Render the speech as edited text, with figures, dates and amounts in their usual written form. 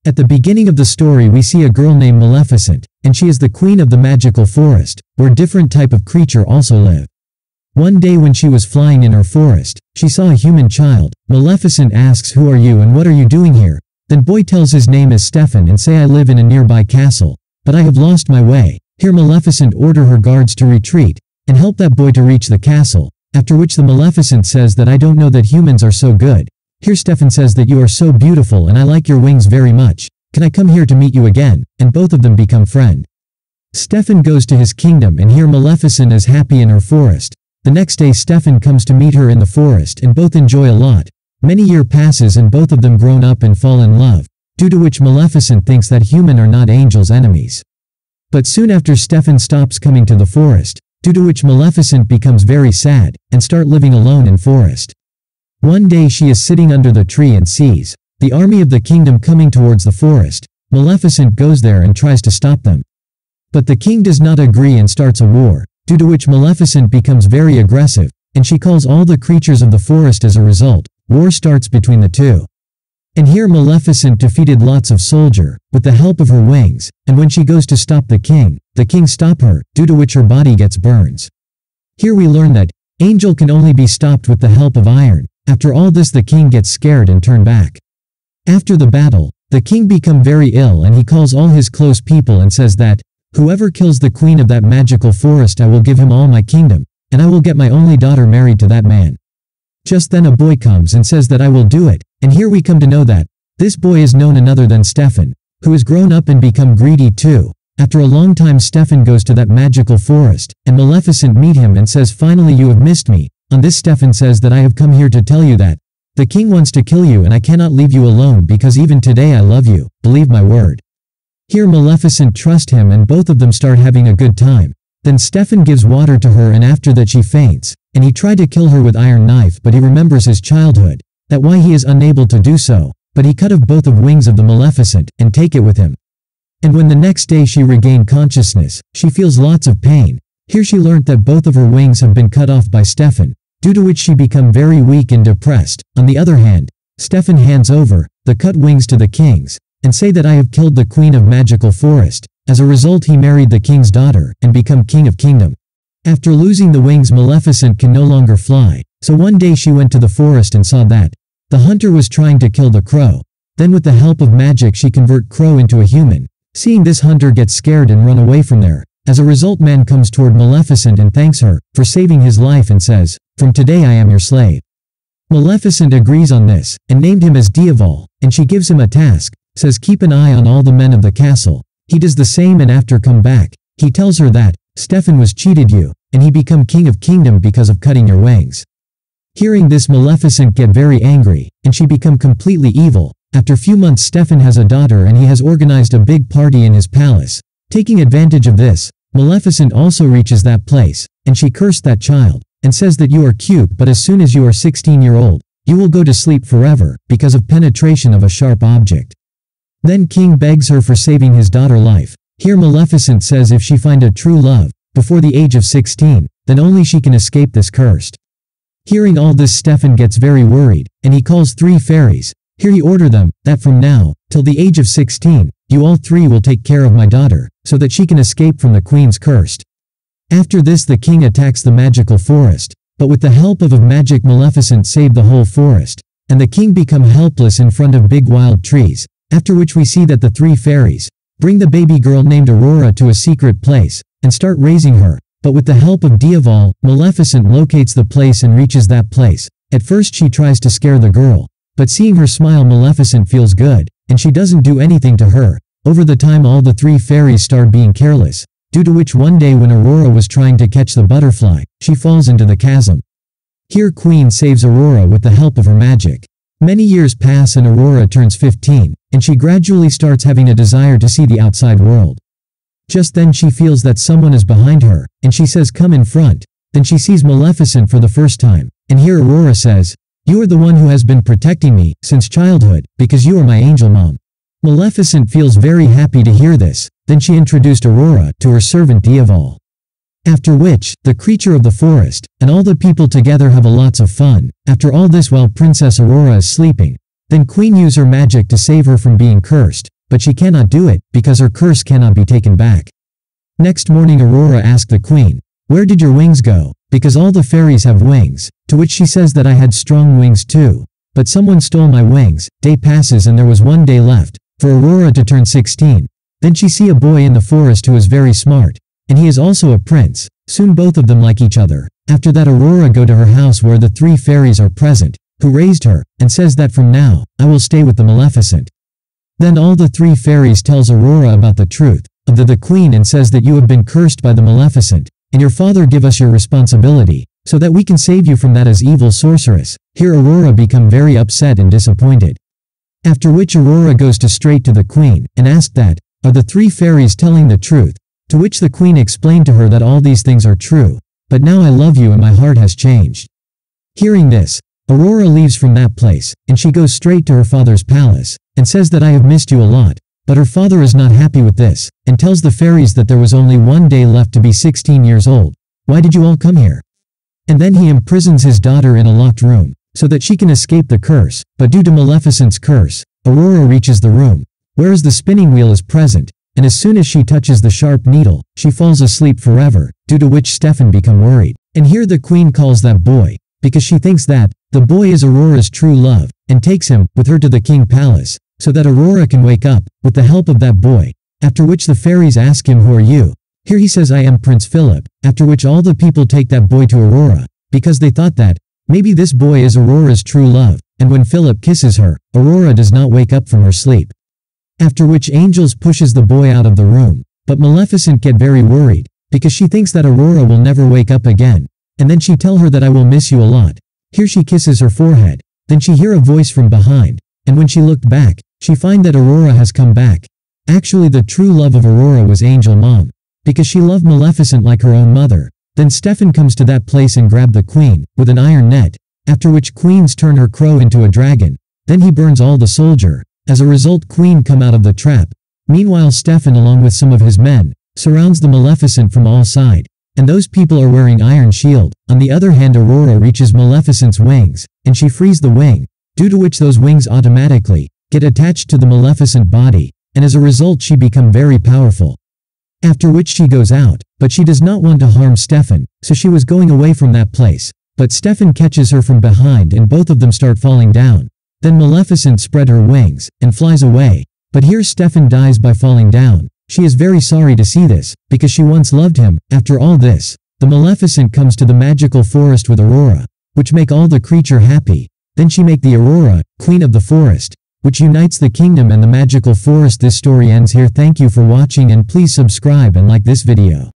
At the beginning of the story we see a girl named Maleficent, and she is the queen of the magical forest, where different type of creature also live. One day when she was flying in her forest, she saw a human child. Maleficent asks, "Who are you and what are you doing here?" Then boy tells his name is Stefan and say, "I live in a nearby castle, but I have lost my way." Here Maleficent order her guards to retreat, and help that boy to reach the castle, after which the Maleficent says that I don't know that humans are so good. Here Stefan says that you are so beautiful and I like your wings very much. Can I come here to meet you again? And both of them become friend. Stefan goes to his kingdom and here Maleficent is happy in her forest. The next day Stefan comes to meet her in the forest and both enjoy a lot. Many years passes and both of them grown up and fall in love, due to which Maleficent thinks that human are not angels' enemies. But soon after Stefan stops coming to the forest, due to which Maleficent becomes very sad, and start living alone in forest. One day she is sitting under the tree and sees the army of the kingdom coming towards the forest. Maleficent goes there and tries to stop them. But the king does not agree and starts a war, due to which Maleficent becomes very aggressive, and she calls all the creatures of the forest. As a result, war starts between the two. And here Maleficent defeated lots of soldiers with the help of her wings, and when she goes to stop the king stop her, due to which her body gets burns. Here we learn that angel can only be stopped with the help of iron. After all this the king gets scared and turn back. After the battle, the king become very ill and he calls all his close people and says that, "Whoever kills the queen of that magical forest I will give him all my kingdom, and I will get my only daughter married to that man." Just then a boy comes and says that I will do it, and here we come to know that this boy is none other than Stefan, who has grown up and become greedy too. After a long time Stefan goes to that magical forest, and Maleficent meet him and says, "Finally you have missed me." On this Stefan says that I have come here to tell you that the king wants to kill you and I cannot leave you alone because even today I love you, believe my word. Here Maleficent trusts him and both of them start having a good time. Then Stefan gives water to her and after that she faints, and he tried to kill her with iron knife but he remembers his childhood, that why he is unable to do so, but he cut off both of wings of the Maleficent and take it with him. And when the next day she regained consciousness, she feels lots of pain. Here she learnt that both of her wings have been cut off by Stefan, due to which she become very weak and depressed. On the other hand, Stefan hands over the cut wings to the kings, and say that I have killed the queen of magical forest. As a result he married the king's daughter, and become king of kingdom. After losing the wings Maleficent can no longer fly, so one day she went to the forest and saw that the hunter was trying to kill the crow. Then with the help of magic she convert crow into a human. Seeing this hunter gets scared and run away from there. As a result man comes toward Maleficent and thanks her for saving his life and says, "From today I am your slave." Maleficent agrees on this, and named him as Diaval, and she gives him a task, says keep an eye on all the men of the castle. He does the same and after come back, he tells her that, "Stefan was cheated you, and he become king of kingdom because of cutting your wings." Hearing this Maleficent get very angry, and she become completely evil. After few months Stefan has a daughter and he has organized a big party in his palace. Taking advantage of this, Maleficent also reaches that place, and she cursed that child, and says that you are cute but as soon as you are 16-year-old, you will go to sleep forever, because of penetration of a sharp object. Then king begs her for saving his daughter's life. Here Maleficent says if she find a true love, before the age of 16, then only she can escape this cursed. Hearing all this Stefan gets very worried, and he calls 3 fairies. Here he order them, that from now, till the age of 16, you all 3 will take care of my daughter, so that she can escape from the queen's cursed. After this the king attacks the magical forest, but with the help of magic Maleficent saved the whole forest, and the king become helpless in front of big wild trees, after which we see that the 3 fairies bring the baby girl named Aurora to a secret place, and start raising her, but with the help of Diaval, Maleficent locates the place and reaches that place. At first she tries to scare the girl, but seeing her smile Maleficent feels good, and she doesn't do anything to her. Over the time all the 3 fairies start being careless, due to which one day when Aurora was trying to catch the butterfly, she falls into the chasm. Here Queen saves Aurora with the help of her magic. Many years pass and Aurora turns 15, and she gradually starts having a desire to see the outside world. Just then she feels that someone is behind her, and she says come in front. Then she sees Maleficent for the first time, and here Aurora says, "You are the one who has been protecting me since childhood, because you are my angel mom." Maleficent feels very happy to hear this. Then she introduced Aurora to her servant Diaval. After which, the creature of the forest, and all the people together have a lots of fun. After all this while Princess Aurora is sleeping, then Queen uses her magic to save her from being cursed. but she cannot do it, because her curse cannot be taken back. Next morning Aurora asked the queen, "Where did your wings go? Because all the fairies have wings," to which she says that I had strong wings too. But someone stole my wings. Day passes and there was 1 day left for Aurora to turn 16. Then she see a boy in the forest who is very smart, and he is also a prince. Soon both of them like each other. After that Aurora go to her house where the 3 fairies are present, who raised her, and says that from now, I will stay with the Maleficent. Then all the 3 fairies tells Aurora about the truth of the queen and says that you have been cursed by the Maleficent, and your father give us your responsibility, so that we can save you from that as evil sorceress. Here Aurora become very upset and disappointed. After which Aurora goes straight to the queen, and asked that, are the 3 fairies telling the truth? To which the queen explained to her that all these things are true, but now I love you and my heart has changed. Hearing this, Aurora leaves from that place, and she goes straight to her father's palace, and says that I have missed you a lot. But her father is not happy with this, and tells the fairies that there was only 1 day left to be 16 years old. Why did you all come here? And then he imprisons his daughter in a locked room, so that she can escape the curse. But due to Maleficent's curse, Aurora reaches the room, whereas the spinning wheel is present, and as soon as she touches the sharp needle, she falls asleep forever, due to which Stefan become worried. And here the queen calls that boy, because she thinks that the boy is Aurora's true love, and takes him with her to the king palace, so that Aurora can wake up, with the help of that boy. After which the fairies ask him, who are you? Here he says I am Prince Philip, after which all the people take that boy to Aurora, because they thought that, maybe this boy is Aurora's true love, and when Philip kisses her, Aurora does not wake up from her sleep. After which Angels pushes the boy out of the room, but Maleficent get very worried, because she thinks that Aurora will never wake up again, and then she tell her that I will miss you a lot. Here she kisses her forehead, then she hear a voice from behind, and when she looked back, she find that Aurora has come back. Actually the true love of Aurora was Angel Mom, because she loved Maleficent like her own mother. Then Stefan comes to that place and grab the queen, with an iron net, after which queens turn her crow into a dragon. Then he burns all the soldier. As a result queen come out of the trap. Meanwhile Stefan along with some of his men, surrounds the Maleficent from all sides, and those people are wearing iron shield. On the other hand Aurora reaches Maleficent's wings, and she frees the wing, due to which those wings automatically get attached to the Maleficent body, and as a result she become very powerful. After which she goes out, but she does not want to harm Stefan, so she was going away from that place. But Stefan catches her from behind and both of them start falling down. Then Maleficent spread her wings, and flies away. But here Stefan dies by falling down. She is very sorry to see this, because she once loved him. After all this, the Maleficent comes to the magical forest with Aurora, which make all the creature happy. Then she make the Aurora, queen of the forest, which unites the kingdom and the magical forest. This story ends here. Thank you for watching and please subscribe and like this video.